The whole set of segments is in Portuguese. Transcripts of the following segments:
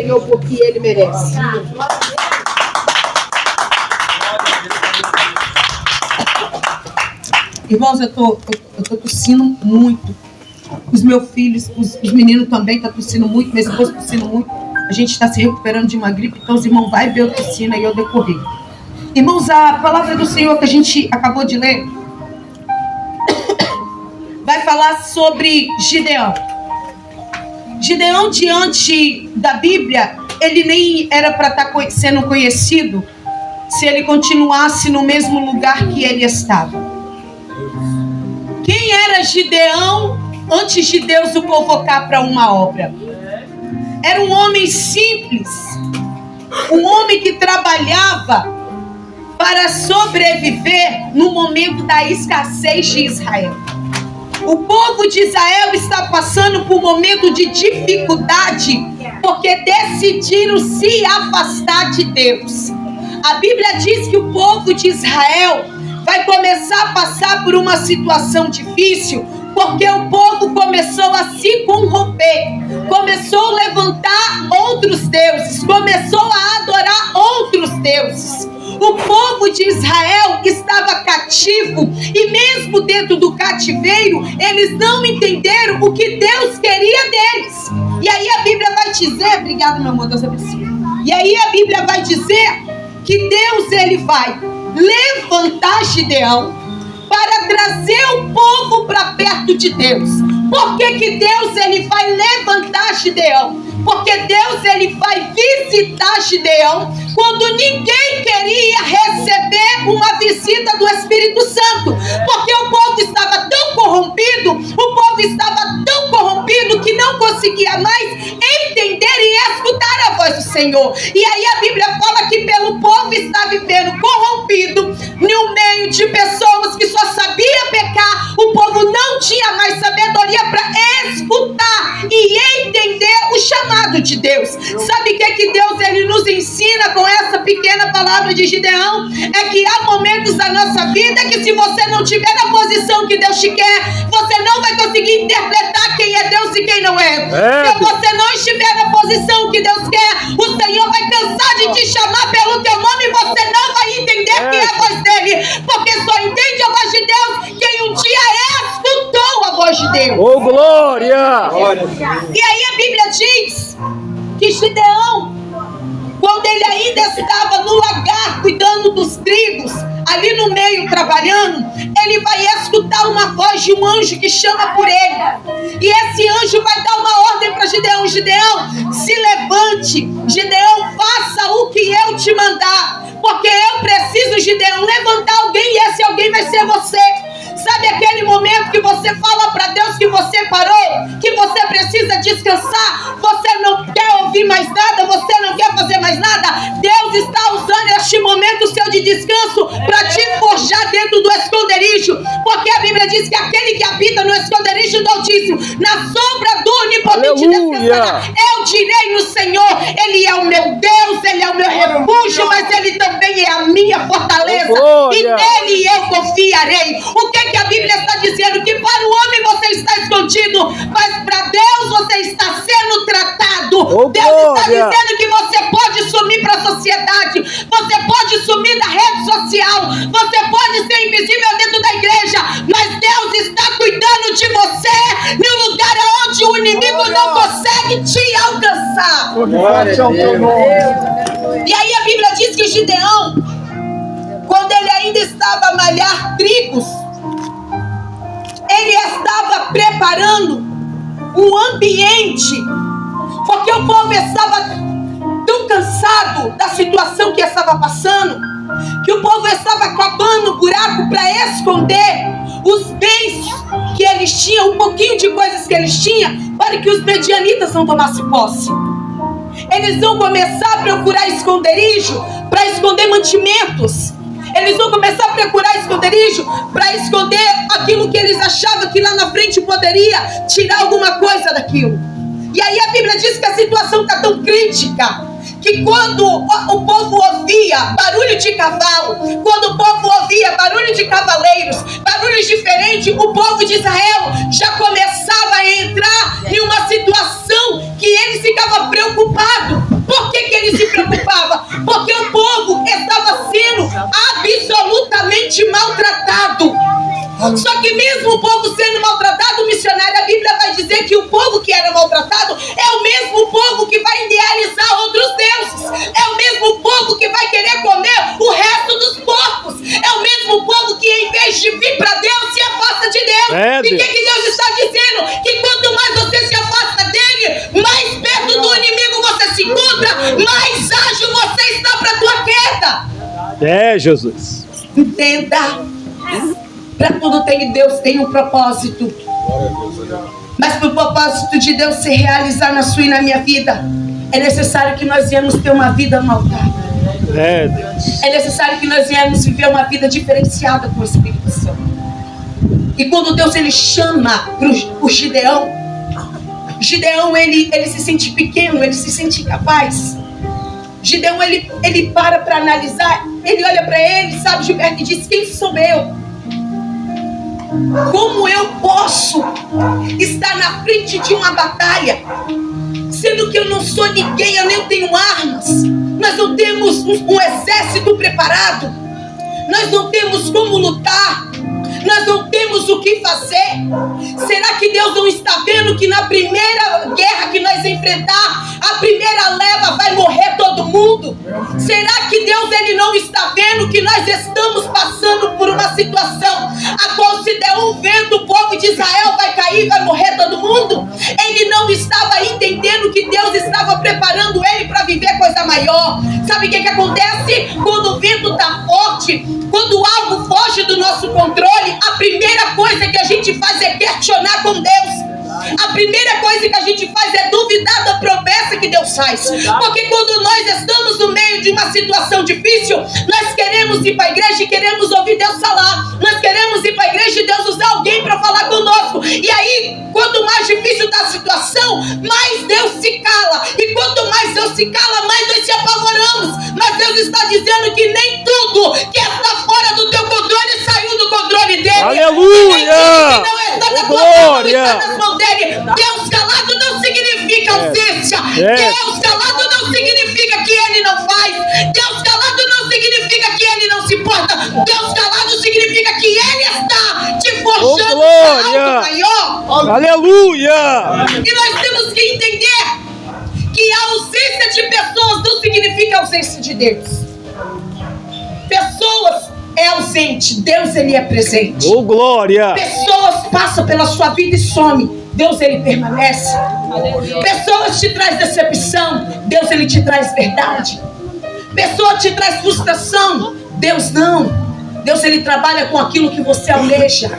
Senhor, porque Ele merece. Irmãos, eu tô tossindo muito. Os meus filhos, os meninos também estão tossindo muito, meu esposo tossindo muito. A gente está se recuperando de uma gripe, então os irmãos vai ver eu tossindo aí eu decorrer. Irmãos, a palavra do Senhor que a gente acabou de ler vai falar sobre Gideão. Gideão, diante da Bíblia, ele nem era para estar sendo conhecido se ele continuasse no mesmo lugar que ele estava. Quem era Gideão antes de Deus o convocar para uma obra? Era um homem simples, um homem que trabalhava para sobreviver no momento da escassez de Israel. O povo de Israel está passando por um momento de dificuldade porque decidiram se afastar de Deus. A Bíblia diz que o povo de Israel vai começar a passar por uma situação difícil porque o povo começou a se corromper, começou a levantar outros deuses, começou a adorar outros deuses. O povo de Israel estava cativo e mesmo dentro do cativeiro, eles não entenderam o que Deus queria deles. E aí a Bíblia vai dizer, obrigado meu amor, Deus abençoe. E aí a Bíblia vai dizer que Deus ele vai levantar Gideão para trazer o povo para perto de Deus. Por que Deus ele vai levantar Gideão? Porque Deus ele vai visitar Gideão quando ninguém queria receber uma visita do Espírito Santo. Porque o povo estava tão corrompido, que não conseguia mais entender e escutar a voz do Senhor. E aí a Bíblia fala que pelo povo estar vivendo corrompido, no meio de pessoas que só sabia pecar, o povo não tinha mais sabedoria para escutar e entender o chamado de Deus. Sabe o que Deus ele nos ensina com essa pequena palavra de Gideão? É que há momentos da nossa vida que se você não tiver na posição que Deus te quer, você não vai conseguir interpretar quem é Deus e quem não é. Se você não estiver na posição que Deus quer, o Senhor vai cansar de te chamar pelo teu nome e você não vai entender quem é a voz dele, porque só entende a voz de Deus quem um dia escutou a voz de Deus. Oh, glória! E aí a Bíblia diz que Gideão, quando ele ainda estava no lagar cuidando dos trigos, ali no meio trabalhando, ele vai escutar uma voz de um anjo que chama por ele. E esse anjo vai dar uma ordem para Gideão: Gideão, se levante, Gideão, faça o que eu te mandar, porque eu preciso, Gideão, levantar alguém e esse alguém vai ser você. Sabe aquele momento que você fala para Deus que você parou, que você precisa descansar, você não quer ouvir mais nada, você não quer fazer mais nada? Deus está usando este momento seu de descanso para te forjar dentro do esconderijo, porque a Bíblia diz que aquele que habita no esconderijo do Altíssimo, na sombra do Onipotente descansará. Eu direi no Senhor, Ele é o meu Deus, Ele é o meu refúgio, mas Ele também é a minha fortaleza, e nele eu confiarei. O que a Bíblia está dizendo? Que para o homem você está escondido, mas para Deus você está sendo tratado. Deus está dizendo que você pode sumir para a sociedade, você pode sumir da rede social, você pode ser invisível dentro da igreja, mas Deus está cuidando de você no lugar onde o inimigo não consegue te alcançar. E aí a Bíblia diz que Gideão, quando ele ainda estava a malhar trigos, ele estava preparando um ambiente, porque o povo estava tão cansado da situação que estava passando, que o povo estava cavando um buraco para esconder os bens que eles tinham, um pouquinho de coisas que eles tinham, para que os medianitas não tomassem posse. Eles vão começar a procurar esconderijo para esconder mantimentos. Eles vão começar a procurar esconderijo para esconder aquilo que eles achavam que lá na frente poderia tirar alguma coisa daquilo. E aí a Bíblia diz que a situação está tão crítica que quando o povo ouvia barulho de cavalo, quando o povo ouvia barulho de cavaleiros, barulhos diferentes, o povo de Israel já começava a entrar em uma situação que eles ficavam preocupados. entender que o povo que era maltratado é o mesmo povo que vai idealizar outros deuses. É o mesmo povo que vai querer comer o resto dos porcos. É o mesmo povo que, em vez de vir para Deus, se afasta de Deus. E o que Deus está dizendo? Que quanto mais você se afasta dele, mais perto do inimigo você se encontra, mais ágil você está para a tua queda. Jesus. Entenda. Para tudo Deus tem um propósito. Mas para o propósito de Deus se realizar na sua e na minha vida, é necessário que nós viemos ter uma vida maltada. Deus. É necessário que nós viemos viver uma vida diferenciada com o Espírito Santo. E quando Deus ele chama o Gideão, ele se sente pequeno, ele se sente incapaz. Gideão ele para analisar, ele olha para ele, sabe, Gilberto, e diz: quem sou eu? Como eu posso estar na frente de uma batalha, sendo que eu não sou ninguém, eu nem tenho armas, nós não temos um exército preparado, nós não temos como lutar, nós não temos o que fazer. Será que Deus não está vendo que na primeira guerra que nós enfrentar, a primeira leva vai morrer todo mundo? Será que Deus ele não está vendo que nós estamos passando por uma situação a qual, se der um vento, o povo de Israel vai cair, vai morrer todo mundo? Ele não estava entendendo que Deus estava preparando ele para viver coisa maior. Sabe o que acontece? Quando o vento está forte, quando algo foge do nosso controle, a primeira coisa que a gente faz é questionar com Deus. A primeira coisa que a gente faz é duvidar da promessa que Deus faz. Porque quando nós estamos no meio de uma situação difícil, nós queremos ir para a igreja e queremos ouvir Deus falar. Nós queremos ir para a igreja e Deus usar alguém para falar conosco. E aí, quanto mais difícil está a situação, mais Deus se cala. E quanto mais Deus se cala, mais nós se apavoramos. Mas Deus está dizendo que nem tudo que está fora do teu controle saiu do controle dele. Aleluia! Glória! Deus calado não significa ausência. Deus calado não significa que ele não faz. Deus calado não significa que ele não se importa. Deus calado significa que ele está te forjando para algo maior. Aleluia! E nós temos que entender que a ausência de pessoas não significa a ausência de Deus. Pessoas é ausente, Deus ele é presente. Oh, glória! Pessoas passam pela sua vida e somem, Deus ele permanece. Pessoas te traz decepção, Deus ele te traz verdade. Pessoa te traz frustração, Deus não. Deus ele trabalha com aquilo que você almeja.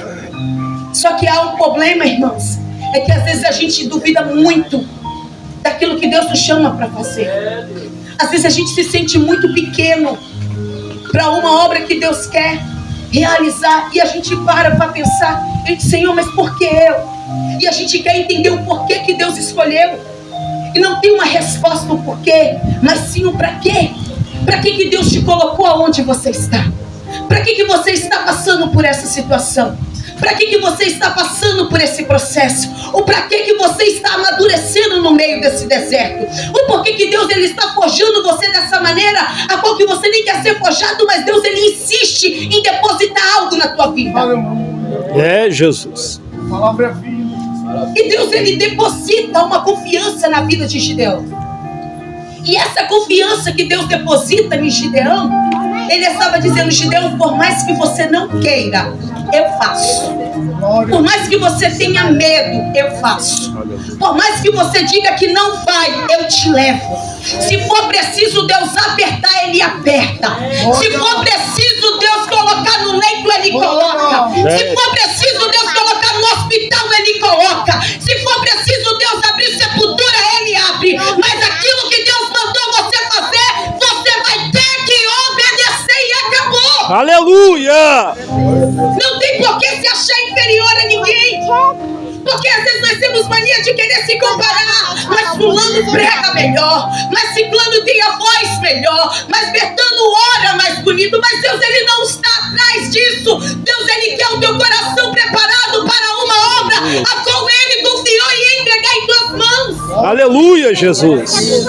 Só que há um problema, irmãos, é que às vezes a gente duvida muito daquilo que Deus nos chama para fazer. Às vezes a gente se sente muito pequeno para uma obra que Deus quer realizar, e a gente para pensar, a gente, Senhor, mas por que eu? E a gente quer entender o porquê que Deus escolheu, e não tem uma resposta do porquê, mas sim o para quê. Para que Deus te colocou aonde você está? Para que você está passando por essa situação? Para que você está passando por esse processo? Ou para que você está amadurecendo no meio desse deserto? O porquê que Deus ele está forjando você dessa maneira, a qual que você nem quer ser forjado, mas Deus ele insiste em depositar algo na tua vida. Jesus. A palavra é vida. E Deus ele deposita uma confiança na vida de Gideão. E essa confiança que Deus deposita em Gideão, ele estava dizendo: Gideão, por mais que você não queira, eu faço. Por mais que você tenha medo, eu faço. Por mais que você diga que não vai, eu te levo. Se for preciso Deus apertar, ele aperta. Se for preciso Deus colocar no leito, ele coloca. Se for preciso Deus colocar no hospital, ele coloca. Se for preciso Deus abrir sepultura, ele abre. Mas aquilo que Deus mandou você fazer, você vai ter que obedecer e acabou. Aleluia! Não tem por que se achar inferior a ninguém. Porque às vezes nós temos mania de querer se comparar. Mas fulano prega melhor, mas ciclano tem a voz melhor, mas Bertano ora mais bonito. Mas Deus ele não está atrás disso. Deus ele quer o teu coração preparado para uma obra a qual ele confiou e entregar em tuas mãos. Aleluia, Jesus.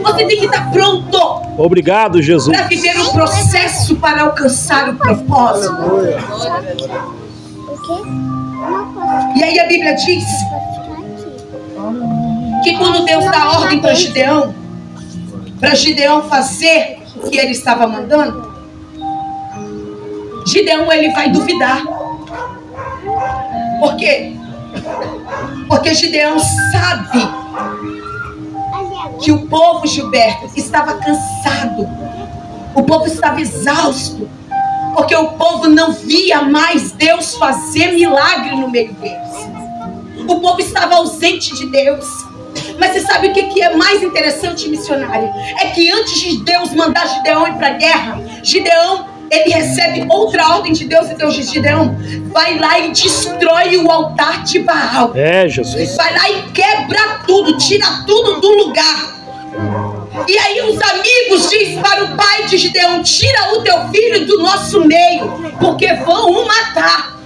Você tem que estar pronto. Obrigado, Jesus. Para viver um processo para alcançar o propósito. E aí a Bíblia diz que quando Deus dá ordem para Gideão fazer o que ele estava mandando, Gideão ele vai duvidar. Por quê? Porque Gideão sabe que o povo, Gilberto, estava cansado. O povo estava exausto. Porque o povo não via mais Deus fazer milagre no meio deles. O povo estava ausente de Deus. Mas você sabe o que é mais interessante, missionário? É que antes de Deus mandar Gideão ir para a guerra, Gideão, ele recebe outra ordem de Deus. E Deus diz: Gideão, vai lá e destrói o altar de Baal. Jesus. Vai lá e quebra tudo, tira tudo do lugar. E aí os amigos dizem para o pai de Gideão: tira o teu filho do nosso meio, porque vão o matar.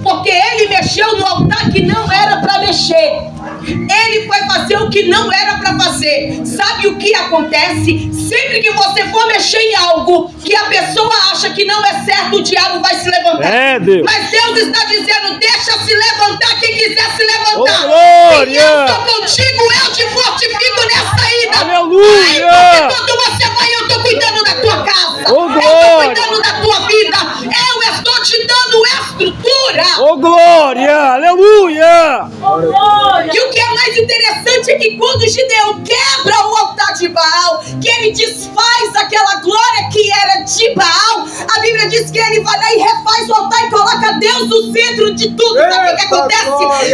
Porque ele mexeu no altar que não era para mexer. Ele foi fazer o que não era para fazer. Sabe o que acontece? Sempre que você for mexer em algo que a pessoa acha que não é certo, o diabo vai se levantar. Deus. Mas Deus está dizendo: deixa se levantar quem quiser se levantar. Glória! Eu estou contigo, eu te fortifico nessa ida. Aleluia! Ai, porque quando você vai, eu estou cuidando da tua casa. Eu estou cuidando da tua vida. Eu estou te dando estrutura. Glória! Aleluia! E o que é mais interessante é que quando Gideão quebra o altar de Baal, que ele desfaz aquela glória que era de Baal, a Bíblia diz que ele vai lá e refaz o altar e coloca Deus no centro de tudo. Sabe o que acontece?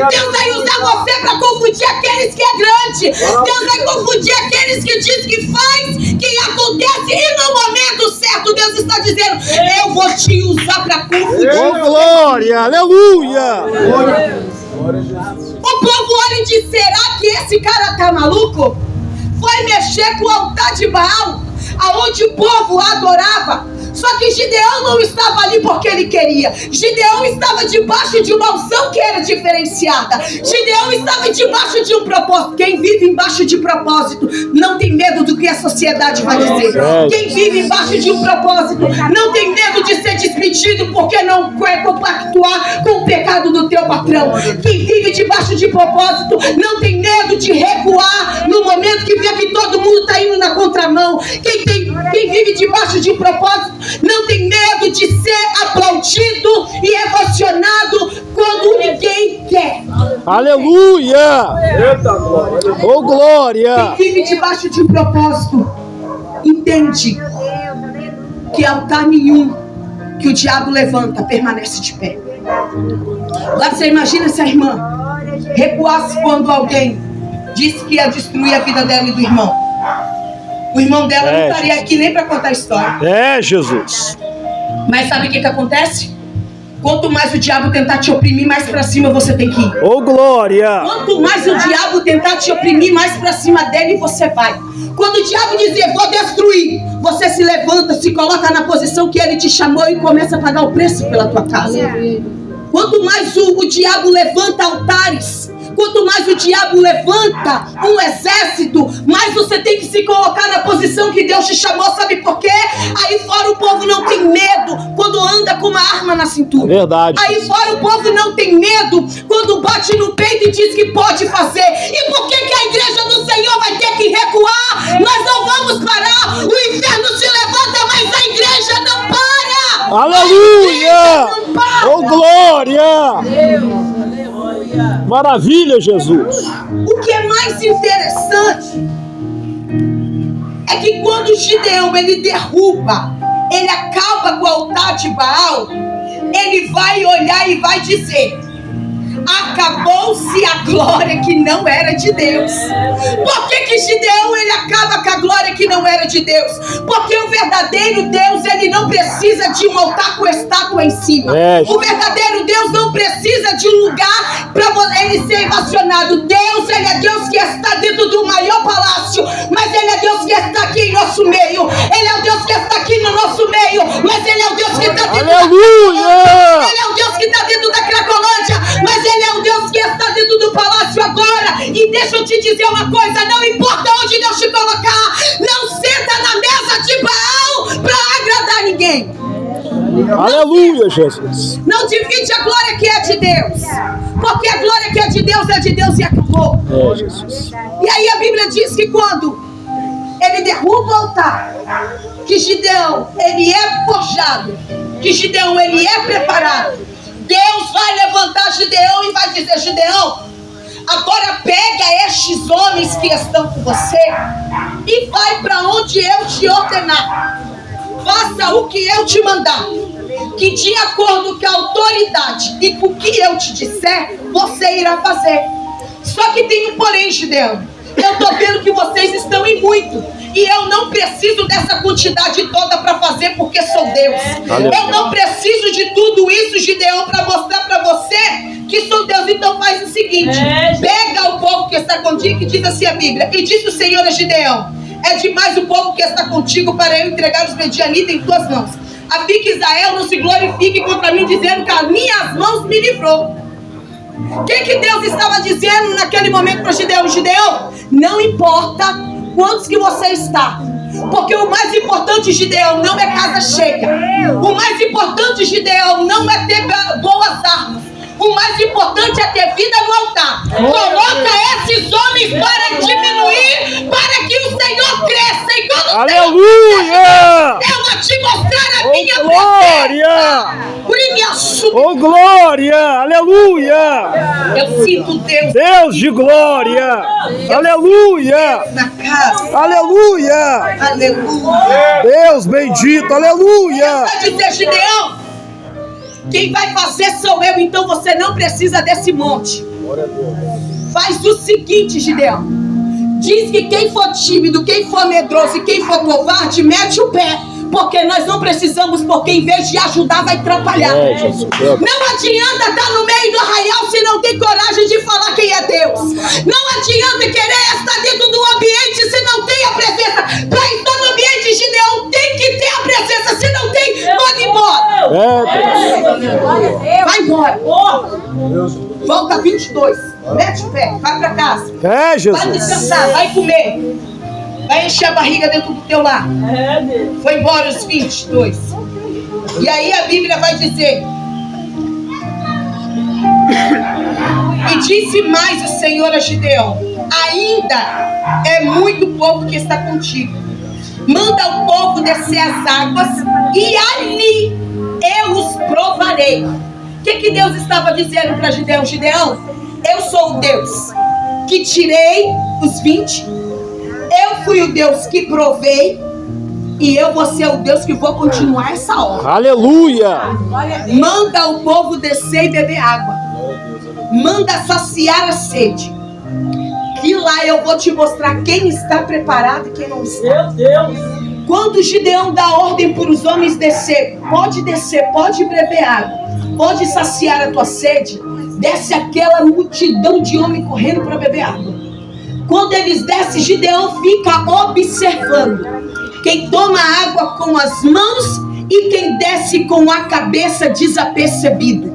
Deus vai usar você para confundir aqueles que é grande. Deus vai confundir aqueles que diz que faz, que acontece, e no momento certo Deus está dizendo: eu vou te usar para confundir. Glória! Aleluia! O povo olha e diz: será que esse cara tá maluco? Foi mexer com o altar de Baal, aonde o povo adorava. Só que Gideão não estava ali porque ele queria. Gideão estava debaixo de uma unção que era diferenciada. Gideão estava debaixo de um propósito. Quem vive embaixo de propósito não tem medo do que a sociedade vai dizer. Quem vive embaixo de um propósito não tem medo de ser despedido porque não quer compactuar com o pecado do teu patrão. Quem vive debaixo de propósito não tem medo de recuar no momento que vê que todo mundo está indo na contramão. Quem vive debaixo de propósito não tem medo de ser aplaudido e emocionado quando ninguém quer. Aleluia! Glória! Quem vive debaixo de um propósito entende que altar nenhum que o diabo levanta permanece de pé. Agora você imagina se a irmã recuasse quando alguém disse que ia destruir a vida dela e do irmão. O irmão dela não estaria aqui nem para contar a história. Jesus. Mas sabe o que acontece? Quanto mais o diabo tentar te oprimir, mais para cima você tem que ir. Glória! Quanto mais o diabo tentar te oprimir, mais para cima dele você vai. Quando o diabo dizer: vou destruir, você se levanta, se coloca na posição que ele te chamou e começa a pagar o preço pela tua casa. Quanto mais o diabo levanta altares, quanto mais o diabo levanta um exército, mais você tem que se colocar na posição que Deus te chamou. Sabe por quê? Aí fora o povo não tem medo quando anda com uma arma na cintura. Verdade. Aí fora o povo não tem medo quando bate no peito e diz que pode fazer. E por que a igreja do Senhor vai ter que recuar? Nós não vamos parar. O inferno se levanta, mas a igreja não para. Aleluia! Não para. Glória! Maravilha, Jesus. O que é mais interessante é que quando Gideão ele derruba, ele acaba com o altar de Baal, ele vai olhar e vai dizer: acabou-se a glória que não era de Deus. Por que Gideão ele acaba com a glória que não era de Deus? Porque o verdadeiro Deus ele não precisa de um altar com estátua em cima. O verdadeiro Deus não precisa de um lugar para ele ser ovacionado. Deus, ele é Deus que está dentro do maior palácio, mas ele é Deus que está aqui em nosso meio. Ele é o Deus que está aqui no nosso meio, mas ele é o Deus que está dentro Aleluia! Ele é o Deus que está dentro da Cracolândia, mas ele é o Deus que está dentro do palácio agora. E deixa eu te dizer uma coisa: não importa onde Deus te colocar, não senta na mesa de Baal para agradar ninguém. Aleluia, Jesus. Não divide a glória que é de Deus, porque a glória que é de Deus e acabou. É, Jesus. E aí a Bíblia diz que quando ele derruba o altar, que Gideão, ele é forjado, que Gideão, ele é preparado, Deus vai levantar Gideão e vai dizer: Gideão, agora pega estes homens que estão com você e vai para onde eu te ordenar. Faça o que eu te mandar, que de acordo com a autoridade e com o que eu te disser, você irá fazer. Só que tem um porém, Gideão. Eu estou vendo que vocês estão em muito, e eu não preciso dessa quantidade toda para fazer, porque sou Deus. Eu não preciso de tudo isso, Gideão, para mostrar para você que sou Deus. Então faz o seguinte: pega o povo que está contigo, que diz assim a Bíblia, e disse o Senhor a Gideão: é demais o povo que está contigo para eu entregar os medianitas em tuas mãos. A fim que Israel não se glorifique contra mim, dizendo que as minhas mãos me livrou. O que Deus estava dizendo naquele momento para Gideão? Gideão, não importa quantos que você está, porque o mais importante, Gideão, não é casa cheia. O mais importante, Gideão, não é ter boas armas. O mais importante é ter vida no altar. Coloca esses homens para diminuir, para que o Senhor cresça. E quando Aleluia! eu vou te mostrar a minha Glória! Oh, glória! Aleluia! Eu sinto Deus. Deus de glória! Aleluia! Na casa. Aleluia! Aleluia. Deus bendito! Aleluia! Vai dizer, Gideão, quem vai fazer sou eu, então você não precisa desse monte. Faz o seguinte, Gideão. Diz que quem for tímido, quem for medroso e quem for covarde, mete o pé. Porque nós não precisamos, porque em vez de ajudar, vai atrapalhar. Não adianta estar no meio do arraial se não tem coragem de falar quem é Deus. Não adianta querer estar dentro do ambiente se não tem a presença. Para estar no ambiente, Gideão, tem que ter a presença. Se não tem, manda embora. Vai embora. Volta 22. Mete o pé, vai para casa. É, Jesus. Vai descansar, vai comer. Vai encher a barriga dentro do teu lar. Foi embora os 22. E aí a Bíblia vai dizer: e disse mais o Senhor a Gideão: ainda é muito povo que está contigo. Manda o povo descer as águas, e ali eu os provarei. O que Deus estava dizendo para Gideão? Gideão, eu sou o Deus que tirei os 20. Eu fui o Deus que provei, e eu vou ser o Deus que vou continuar essa obra. Aleluia! Manda o povo descer e beber água. Manda saciar a sede. Que lá eu vou te mostrar quem está preparado e quem não está. Meu Deus! Quando Gideão dá ordem para os homens descer, pode beber água, pode saciar a tua sede, desce aquela multidão de homens correndo para beber água. Quando eles descem, Gideão fica observando. Quem toma água com as mãos e quem desce com a cabeça desapercebido.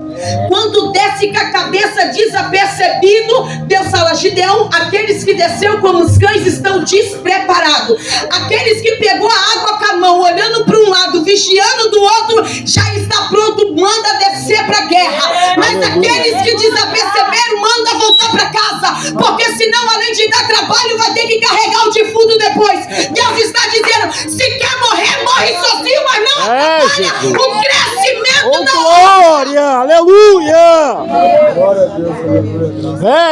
Quando desce com a cabeça desapercebido, Deus fala: Gideão, aqueles que desceu como os cães estão despreparados. Aqueles que pegou a água com a mão, olhando para um lado, vigiando do outro, já está pronto, manda descer para a guerra. Mas aqueles que desaperceberam, manda voltar para casa, porque senão, além de dar trabalho, vai ter que carregar o defunto depois. Deus está dizendo: se quer morrer, morre sozinho, mas não atrapalha o crescimento. Oh, glória! Aleluia!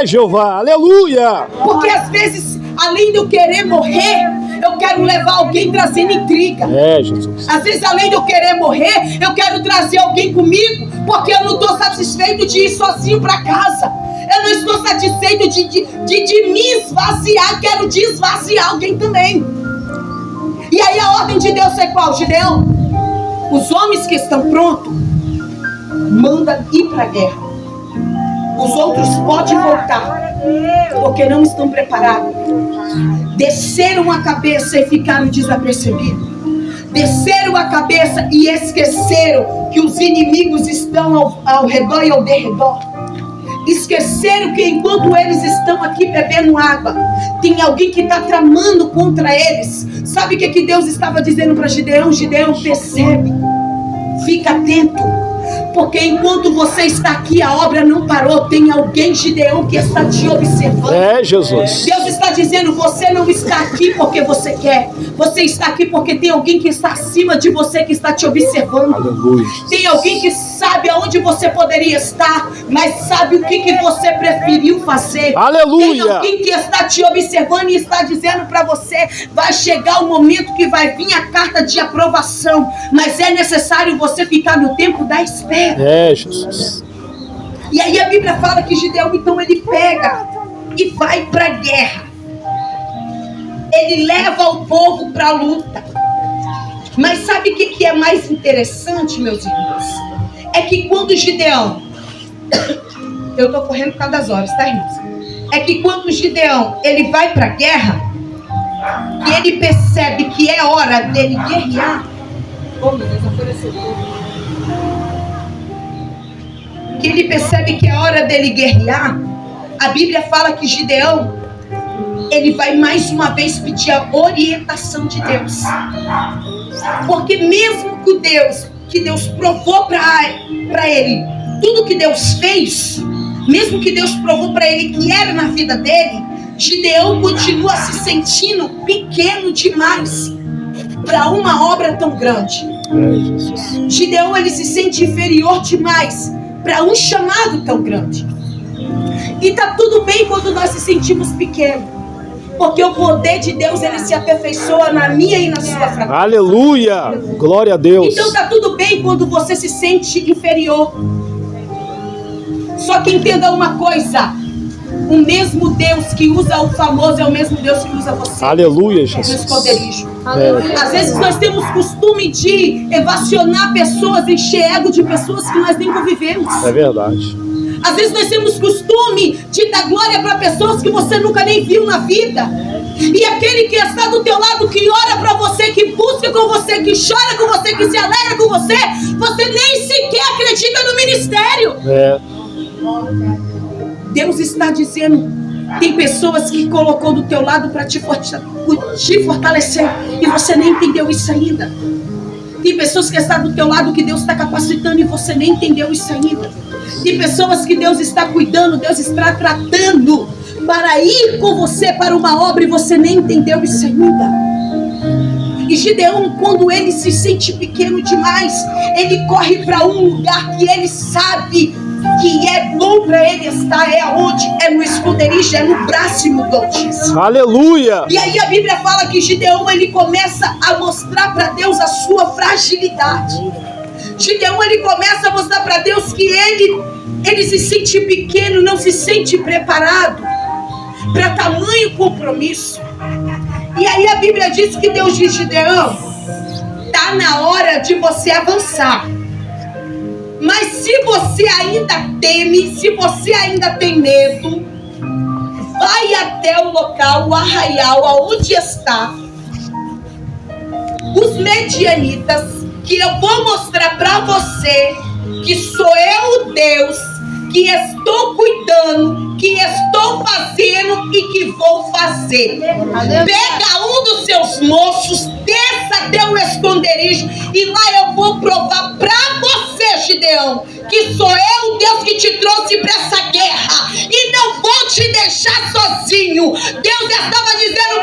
É, Jeová, aleluia! Porque às vezes, além de eu querer morrer, eu quero levar alguém trazendo intriga. É, Jesus. Às vezes, além de eu querer morrer, eu quero trazer alguém comigo, porque eu não estou satisfeito de ir sozinho para casa. Eu não estou satisfeito de me esvaziar, quero desvaziar alguém também. E aí a ordem de Deus é qual, Gideão? Os homens que estão prontos, manda ir para a guerra. Os outros podem voltar, porque não estão preparados. Desceram a cabeça e ficaram desapercebidos. Desceram a cabeça e esqueceram que os inimigos estão ao redor e ao derredor. Esqueceram que enquanto eles estão aqui bebendo água, tem alguém que está tramando contra eles. Sabe o que Deus estava dizendo para Gideão? Gideão, percebe, fica atento, Porque enquanto você está aqui, a obra não parou. Tem alguém, Gideão, que está te observando. É, Jesus. Deus está dizendo, você não está aqui porque você quer. Você está aqui porque tem alguém que está acima de você, que está te observando. Aleluia. Tem alguém que sabe aonde você poderia estar, mas sabe o que você preferiu fazer. Aleluia. Tem alguém que está te observando e está dizendo para você, vai chegar o momento que vai vir a carta de aprovação, mas é necessário você ficar no tempo da espera. É, Jesus. E aí a Bíblia fala que Gideão, então, ele pega e vai para a guerra. Ele leva o povo para a luta. Mas sabe o que é mais interessante, meus irmãos? É que quando Gideão... Eu estou correndo por causa das horas, tá, irmãos? É que quando Gideão, ele vai para a guerra, que ele percebe que é hora dele guerrear. Oh, meu Deus, apareceu tudo. Que ele percebe que é hora dele guerrear, a Bíblia fala que Gideão, ele vai mais uma vez pedir a orientação de Deus. Porque mesmo que Deus provou para ele tudo que Deus fez, mesmo que Deus provou para ele que era na vida dele, Gideão continua se sentindo pequeno demais para uma obra tão grande. É, Jesus. Gideão, ele se sente inferior demais para um chamado tão grande. E tá tudo bem quando nós se sentimos pequenos, porque o poder de Deus, ele se aperfeiçoa na minha e na sua fraqueza. Aleluia. Glória a Deus. Então tá tudo bem quando você se sente inferior. Só que entenda uma coisa, o mesmo Deus que usa o famoso é o mesmo Deus que usa você. Aleluia, No Jesus. esconderijo. É. Às vezes nós temos costume de evacionar pessoas, encher ego de pessoas que nós nem convivemos. É verdade. Às vezes nós temos costume de dar glória para pessoas que você nunca nem viu na vida. E aquele que está do teu lado, que ora para você, que busca com você, que chora com você, que se alegra com você, você nem sequer acredita no ministério. É. Deus está dizendo, tem pessoas que colocou do teu lado para te fortalecer, e você nem entendeu isso ainda. Tem pessoas que estão do teu lado que Deus está capacitando e você nem entendeu isso ainda. Tem pessoas que Deus está cuidando, Deus está tratando para ir com você para uma obra e você nem entendeu isso ainda. E Gideão, quando ele se sente pequeno demais, ele corre para um lugar que ele sabe que é bom para ele estar. É aonde? É no esconderijo, é no braço do Altíssimo. Aleluia. E aí a Bíblia fala que Gideão, ele começa a mostrar para Deus a sua fragilidade. Gideão, ele começa a mostrar para Deus que ele se sente pequeno, não se sente preparado para tamanho compromisso. E aí a Bíblia diz que Deus diz, Gideão, tá na hora de você avançar. Mas se você ainda teme, se você ainda tem medo, vai até o local, o arraial, aonde está os medianitas, que eu vou mostrar para você que sou eu o Deus que estou cuidando, que estou fazendo e que vou fazer. Pega um dos seus moços, desça até o esconderijo e lá eu vou provar para você, Gideão, que sou eu o Deus que te trouxe para essa guerra e não vou te deixar sozinho. Deus estava dizendo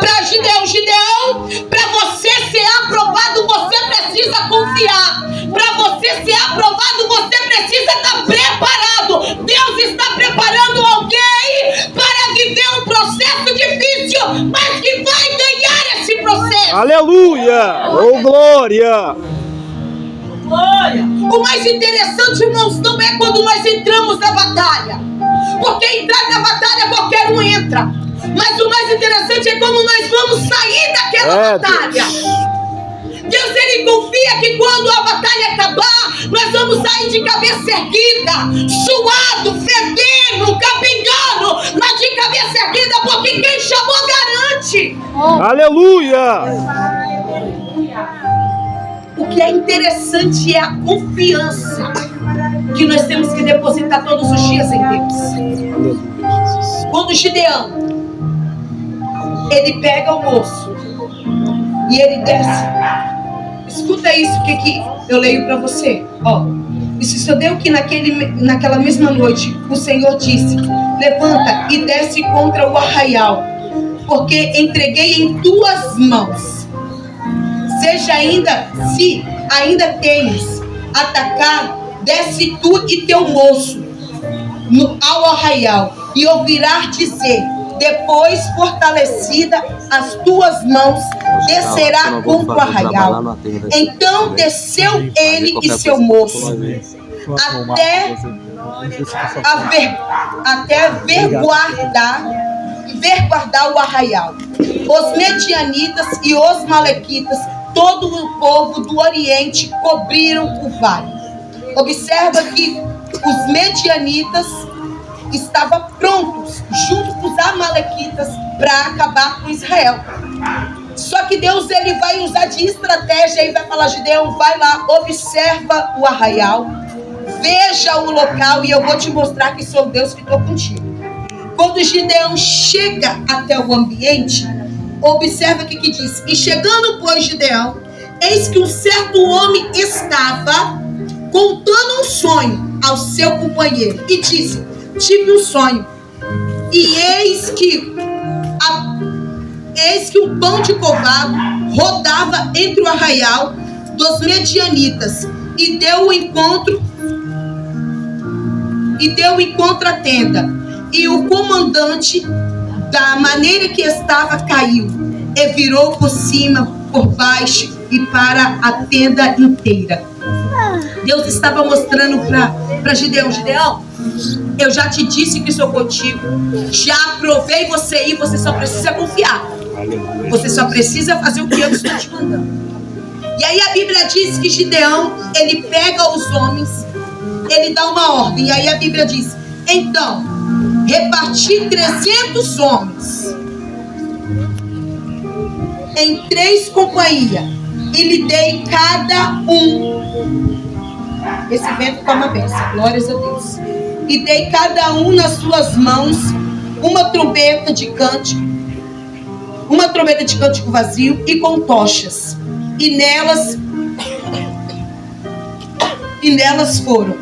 para Gideão, Gideão, para você ser aprovado, você precisa confiar. Para você ser aprovado, você precisa estar preparado. Deus está preparando alguém para viver um processo difícil, mas que vai ganhar esse processo. Aleluia. Oh, glória. O mais interessante, irmãos, não é quando nós entramos na batalha, porque entrar na batalha qualquer um entra, mas o mais interessante é como nós vamos sair daquela batalha. Deus, ele confia que quando a batalha acabar, nós vamos sair de cabeça erguida, suado, fedendo, capengando, mas de cabeça erguida, porque quem chamou garante. Aleluia. O que é interessante é a confiança que nós temos que depositar todos os dias em Deus. Quando Gideão, ele pega o moço e ele desce. Escuta isso que eu leio para você. Ó, E sucedeu que naquela mesma noite o Senhor disse: levanta e desce contra o arraial, porque entreguei em tuas mãos. Seja ainda, se ainda tens atacar, desce tu e teu moço ao arraial, e ouvirás dizer: depois fortalecida as tuas mãos, descerá contra o arraial. Então desceu ele e seu moço, até verguardar o arraial. Os medianitas e os malequitas, todo o povo do Oriente, cobriram o vale. Observa que os medianitas estavam prontos, junto com os amalequitas, para acabar com Israel. Só que Deus ele vai usar de estratégia e vai falar: Gideão, vai lá, observa o arraial, veja o local e eu vou te mostrar que sou Deus que estou contigo. Quando Gideão chega até o ambiente, observa o que diz: e chegando, pois, Gideão, eis que um certo homem estava contando um sonho ao seu companheiro, e disse: tive um sonho, e eis que um pão de cevado rodava entre o arraial dos medianitas, e deu o encontro à tenda, e o comandante, da maneira que estava, caiu e virou por cima, por baixo e para a tenda inteira. Deus estava mostrando para Gideão: Gideão, eu já te disse que sou contigo, já aprovei você e você só precisa confiar, você só precisa fazer o que eu estou te mandando. E aí a Bíblia diz que Gideão, ele pega os homens, ele dá uma ordem, e aí a Bíblia diz: então reparti 300 homens em 3 companhias, e lhe dei cada um. Esse vento está uma bênção, glórias a Deus. E dei cada um nas suas mãos uma trombeta de cântico vazio e com tochas, e nelas foram.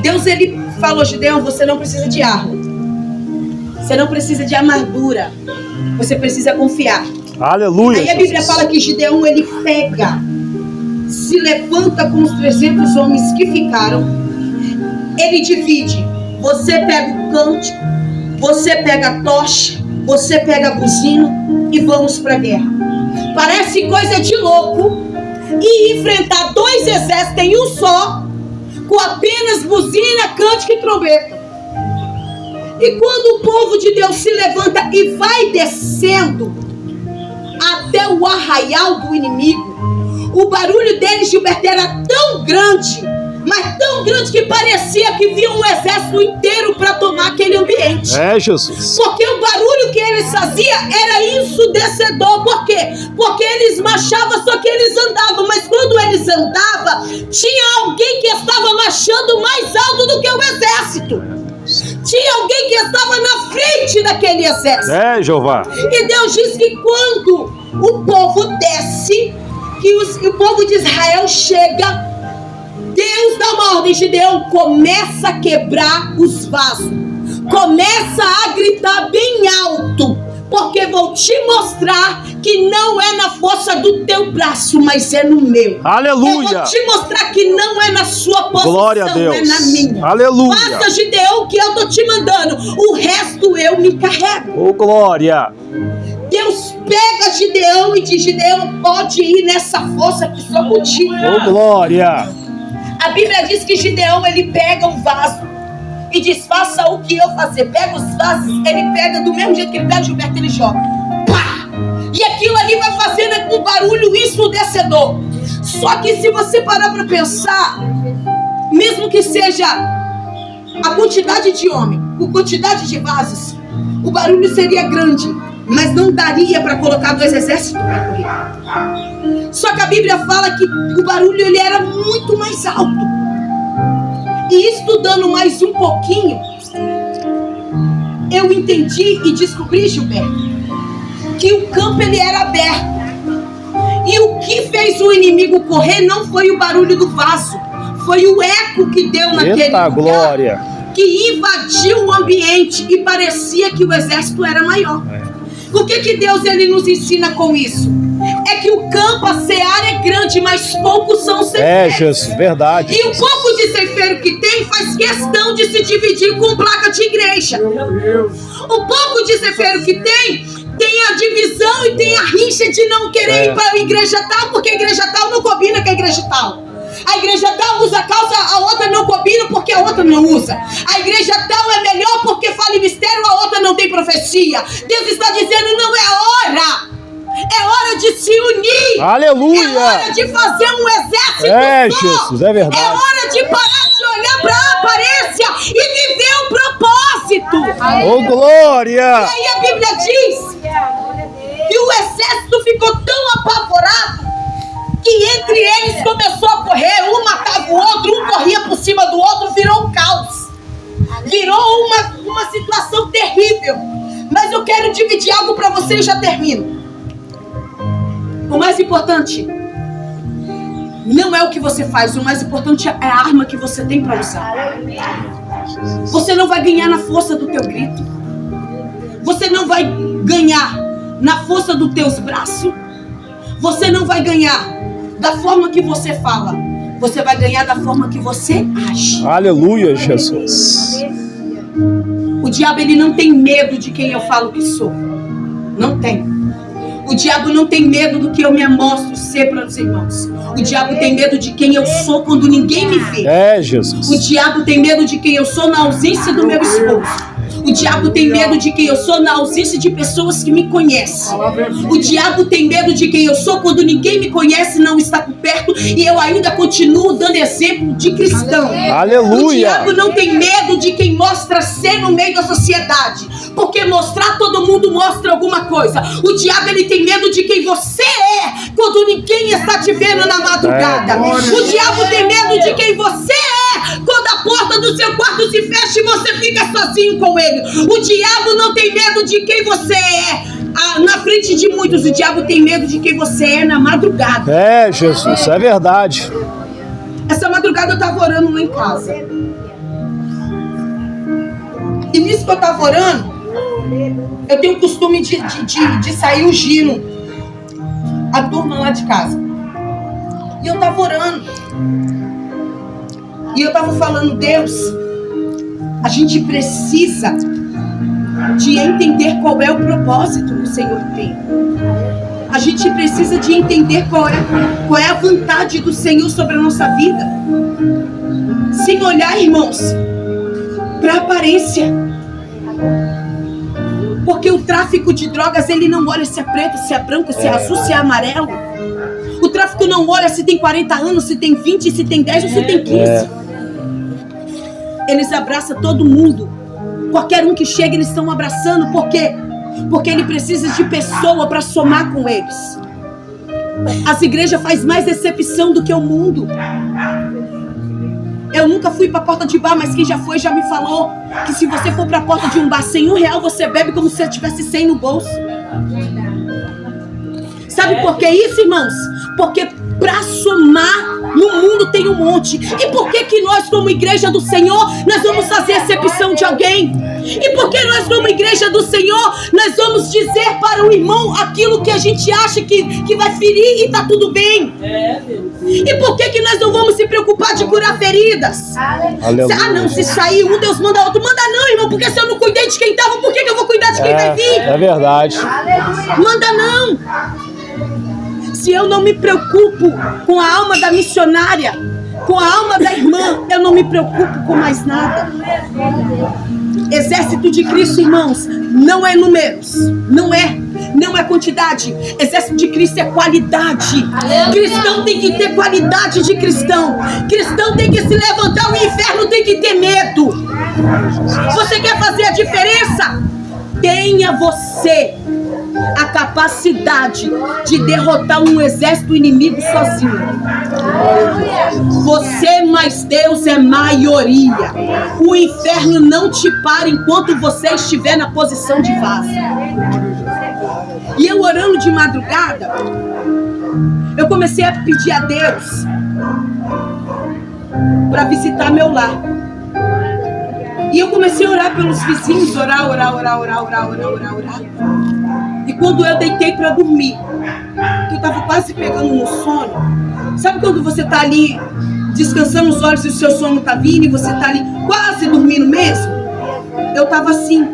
Deus ele falou: Gideão, você não precisa de arma, você não precisa de armadura, você precisa confiar. Aleluia. Aí a Bíblia fala que Gideão ele pega, se levanta com os 300 homens que ficaram, ele divide. Você pega o cântico, você pega a tocha, você pega a buzina e vamos para a guerra. Parece coisa de louco e enfrentar 2 exércitos em um só, com apenas buzina, cântico e trombeta. E quando o povo de Deus se levanta e vai descendo até o arraial do inimigo, o barulho deles, Gilberto, era tão grande, mas tão grande, que parecia que vinha um exército inteiro para tomar aquele ambiente. É, Jesus. Porque o barulho que eles faziam era ensurdecedor. Por quê? Porque eles marchavam, só que eles andavam. Mas quando eles andavam, tinha alguém que estava marchando mais alto do que o exército. Tinha alguém que estava na frente daquele exército. É, Jeová. E Deus diz que quando o povo desce, que o povo de Israel chega, Deus dá uma ordem: Gideão, começa a quebrar os vasos, começa a gritar bem alto, porque vou te mostrar que não é na força do teu braço, mas é no meu. Aleluia. Eu vou te mostrar que não é na sua posição, glória a Deus. É na minha. Aleluia. Faça, Gideão, o que eu tô te mandando, o resto eu me encarrego. Oh, glória. Deus pega Gideão e diz: Gideão, pode ir nessa força que sou contigo. Oh, glória. A Bíblia diz que Gideão ele pega um vaso e diz: faça o que eu fazer. Pega os vasos, ele pega do mesmo jeito que ele pega, Gilberto, ele joga. Pá! E aquilo ali vai fazendo um barulho ensurdecedor. Só que se você parar para pensar, mesmo que seja a quantidade de homem, a quantidade de vasos, o barulho seria grande, mas não daria para colocar 2 exércitos para correr. Só que a Bíblia fala que o barulho ele era muito mais alto. E estudando mais um pouquinho, eu entendi e descobri, Gilberto, que o campo ele era aberto. E o que fez o inimigo correr não foi o barulho do vaso, Foi o eco que deu naquele Eita, lugar, glória. que invadiu o ambiente e parecia que o exército era maior. O que Deus ele nos ensina com isso? É que o campo, a seara é grande, mas poucos são ceifeiros. Jesus, verdade. E o pouco de ceifeiro que tem faz questão de se dividir com placa de igreja. O pouco de ceifeiro que tem a divisão e tem a rixa de não querer ir para a igreja tal, porque a igreja tal não combina com a igreja tal. A igreja tal usa calça, a outra não combina porque a outra não usa. A igreja tal é melhor porque fala em mistério, a outra não tem profecia. Deus está dizendo, não é hora. É hora de se unir. Aleluia. É hora de fazer um exército só. Jesus, é verdade. É hora de parar de olhar para a aparência e viver o propósito. Ô, glória. E aí a Bíblia diz que o exército ficou tão apavorado que entre eles começou a correr, um matava o outro, um corria por cima do outro, virou um caos. Virou uma situação terrível. Mas eu quero dividir algo para você e já termino. O mais importante não é o que você faz, o mais importante é a arma que você tem para usar. Você não vai ganhar na força do teu grito. Você não vai ganhar na força dos teus braços. Você não vai ganhar da forma que você fala. Você vai ganhar da forma que você age. Aleluia, Jesus. O diabo ele não tem medo de quem eu falo que sou. Não tem. O diabo não tem medo do que eu me amostro ser para os irmãos. O diabo tem medo de quem eu sou quando ninguém me vê. Jesus. O diabo tem medo de quem eu sou na ausência do meu esposo. O diabo tem medo de quem eu sou na ausência de pessoas que me conhecem. O diabo tem medo de quem eu sou quando ninguém me conhece, não está por perto e eu ainda continuo dando exemplo de cristão. Aleluia. O diabo não tem medo de quem mostra ser no meio da sociedade, porque mostrar todo mundo mostra alguma coisa. O diabo ele tem medo de quem você é quando ninguém está te vendo na madrugada. O diabo tem medo de quem você é quando a porta do seu quarto se fecha e você fica sozinho com ele. O diabo não tem medo de quem você é na frente de muitos. O diabo tem medo de quem você é na madrugada. Jesus, é verdade. Essa madrugada eu estava orando lá em casa. E nisso que eu estava orando, eu tenho o costume de sair ungindo a turma lá de casa. E eu estava orando. E eu estava falando, Deus, a gente precisa de entender qual é o propósito que o Senhor tem. A gente precisa de entender qual é a vontade do Senhor sobre a nossa vida. Sem olhar, irmãos, para a aparência. Porque o tráfico de drogas, ele não olha se é preto, se é branco, se é azul, se é amarelo. O tráfico não olha se tem 40 anos, se tem 20, se tem 10 ou se tem 15. Eles abraçam todo mundo. Qualquer um que chega, eles estão abraçando. Por quê? Porque ele precisa de pessoa para somar com eles. As igrejas fazem mais recepção do que o mundo. Eu nunca fui para a porta de bar, mas quem já foi já me falou que se você for para a porta de um bar sem R$1, você bebe como se você tivesse 100 no bolso. Sabe por que isso, irmãos? Porque para somar no mundo tem um monte. E por que nós, como igreja do Senhor, nós vamos fazer recepção de alguém? E por que nós, como igreja do Senhor, nós vamos dizer para o irmão aquilo que a gente acha que vai ferir e tá tudo bem? E por que nós não vamos se preocupar de curar feridas? Aleluia. Ah não, se sair um, Deus manda outro. Manda não, irmão, porque se eu não cuidei de quem estava, por que eu vou cuidar de quem vai vir? É verdade. Manda não. Se eu não me preocupo com a alma da missionária, com a alma da irmã, eu não me preocupo com mais nada. Exército de Cristo, irmãos, não é números, não é quantidade. Exército de Cristo é qualidade. Cristão tem que ter qualidade de cristão. Cristão tem que se levantar, o inferno tem que ter medo. Você quer fazer a diferença? Tenha você a capacidade de derrotar um exército inimigo sozinho. Você mais Deus é maioria. O inferno não te para enquanto você estiver na posição de vaso. E eu orando de madrugada, eu comecei a pedir a Deus para visitar meu lar. E eu comecei a orar pelos vizinhos, orar. E quando eu deitei para dormir, que eu estava quase pegando no sono, sabe quando você está ali descansando os olhos e o seu sono está vindo e você está ali quase dormindo mesmo? Eu estava assim,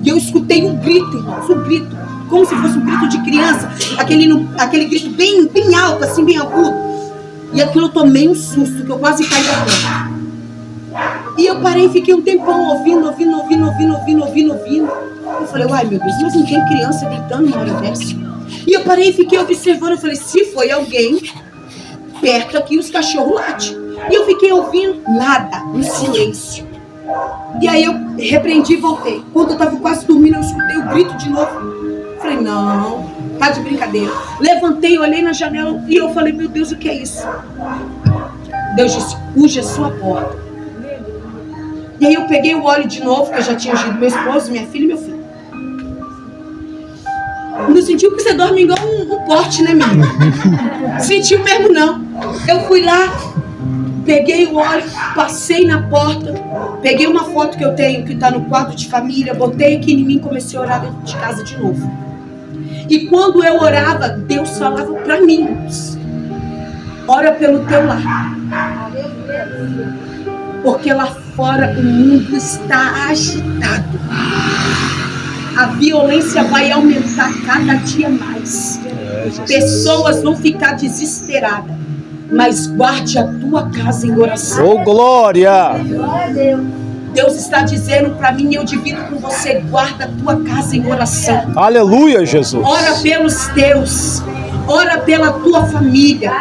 e eu escutei um grito, irmãos, um grito, como se fosse um grito de criança, aquele grito bem alto, assim, bem agudo. E aquilo eu tomei um susto, que eu quase caí da cama. E eu parei e fiquei um tempão ouvindo. Eu falei, uai, meu Deus, mas não tem criança gritando uma hora dessa? E eu parei e fiquei observando. Eu falei, se foi alguém perto aqui, os cachorros latem. E eu fiquei ouvindo nada, um silêncio. E aí eu repreendi e voltei. Quando eu estava quase dormindo, eu escutei o grito de novo. Eu falei, não, tá de brincadeira. Levantei, olhei na janela e eu falei, meu Deus, o que é isso? Deus disse, uje a sua porta. E aí eu peguei o óleo de novo, que eu já tinha ungido meu esposo, minha filha e meu filho. Não sentiu que você dorme igual um pote, né, menina? Sentiu mesmo não. Eu fui lá, peguei o óleo, passei na porta, peguei uma foto que eu tenho, que está no quadro de família, botei aqui em mim e comecei a orar dentro de casa de novo. E quando eu orava, Deus falava para mim, ora pelo teu lar. Porque lá fora o mundo está agitado. A violência vai aumentar cada dia mais. Pessoas vão ficar desesperadas. Mas guarde a tua casa em oração. Oh, glória! Deus está dizendo para mim, eu divido com você, guarda a tua casa em oração. Aleluia, Jesus. Ora pelos teus. Ora pela tua família.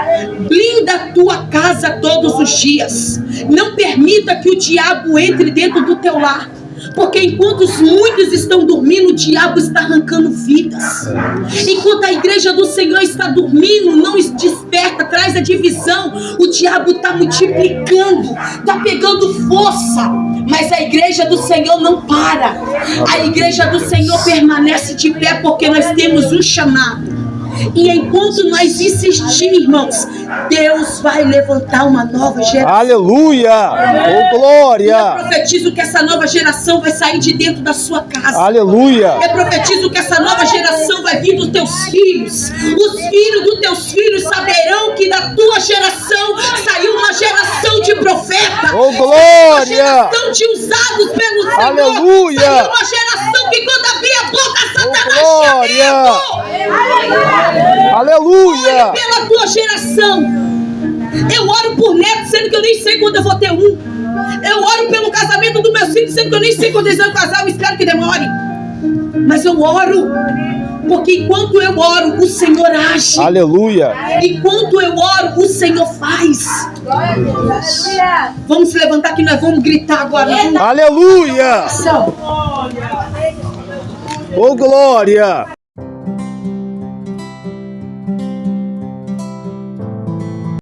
Blinda a tua casa todos os dias. Não permita que o diabo entre dentro do teu lar. Porque enquanto muitos estão dormindo, o diabo está arrancando vidas. Enquanto a igreja do Senhor está dormindo, não desperta, traz a divisão, o diabo está multiplicando, está pegando força. Mas a igreja do Senhor não para. A igreja do Senhor permanece de pé porque nós temos um chamado. E enquanto nós insistirmos, irmãos, Deus vai levantar uma nova geração. Aleluia! Oh, glória! Eu profetizo que essa nova geração vai sair de dentro da sua casa. Aleluia! Eu profetizo que essa nova geração vai vir dos teus filhos. Os filhos dos teus filhos saberão que da tua geração saiu uma geração de profetas. Oh, glória! Uma geração de usados pelo Senhor. Aleluia! Saiu uma geração que quando abrir a boca, Satanás glória! Aleluia! Ore pela tua geração. Eu oro por netos, sendo que eu nem sei quando eu vou ter um. Eu oro pelo casamento dos meus filhos, sendo que eu nem sei quando eles vão casar. Eu espero que demore. Mas eu oro, porque enquanto eu oro, o Senhor age. Aleluia! Enquanto eu oro, o Senhor faz. Vamos se levantar que nós vamos gritar agora. Aleluia! Oh, glória!